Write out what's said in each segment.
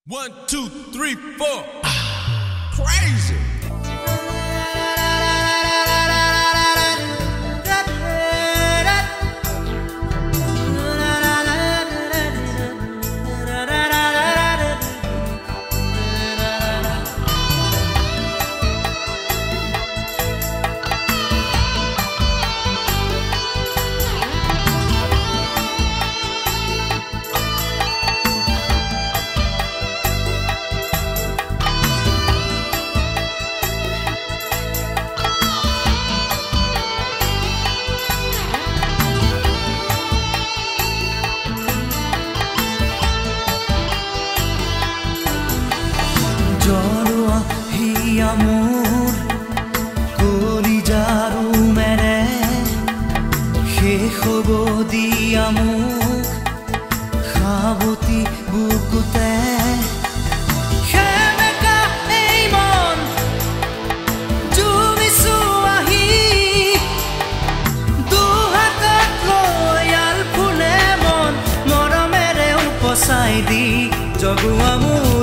1, 2, 3, 4. Crazy. জড়োৱা হিয়া মোৰ কলিজাৰো মেৰে শেষ হ'ব দিয়া মোক সাৱতি বুকুতে সেমেকা এই মন জুমিছো আহি দুহাতত লৈ আলফুলে মন মৰমেৰে উপচাই দি জগোৱা মোৰ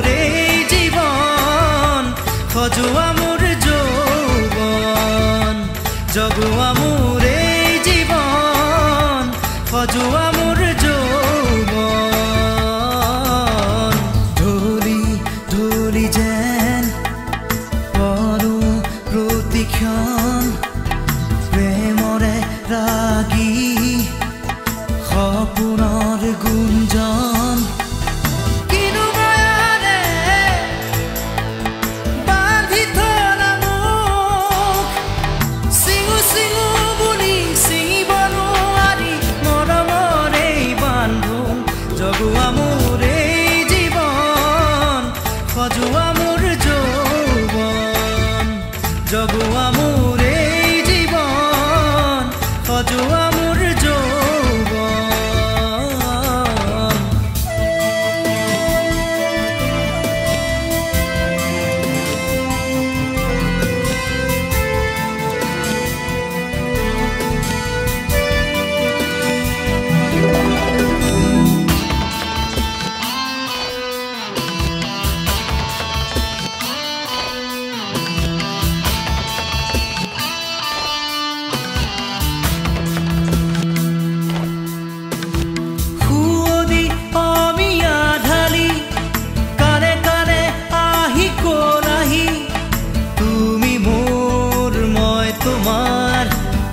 সজোৱা মোৰ যৌৱন জগোৱা মোৰ জীৱন সজোৱা মোৰ যৌৱন ঢলি ঢলি যেন পৰো প্ৰতিক্ষণ প্ৰেমৰে ৰাগী সপোনৰ গুঞ্জন জগোৱা মোৰ জীৱন সজোৱা মোৰ যৌৱন জগোৱা মোৰ জীৱন সজোৱা মোৰ যৌৱন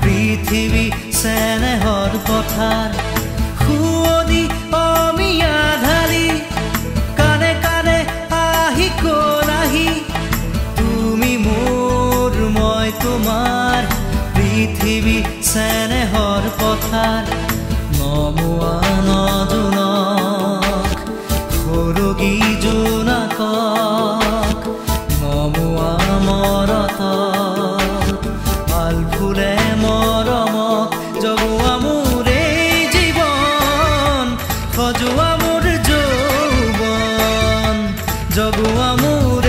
পৃথিৱী চেনেহৰ পথাৰ সুৱদি অমিয়া ঢালি কানে কানে আহি কলাহি তুমি মোৰ মই তোমাৰ পৃথিৱী চেনেহৰ পথাৰ নমোৱা নজোনক সৰগী জোনাকক নমোৱা মৰতক আলফুলে মৰমক জগোৱা মোৰ জীৱন সজোৱা মোৰ যৌৱন জগোৱা মোৰ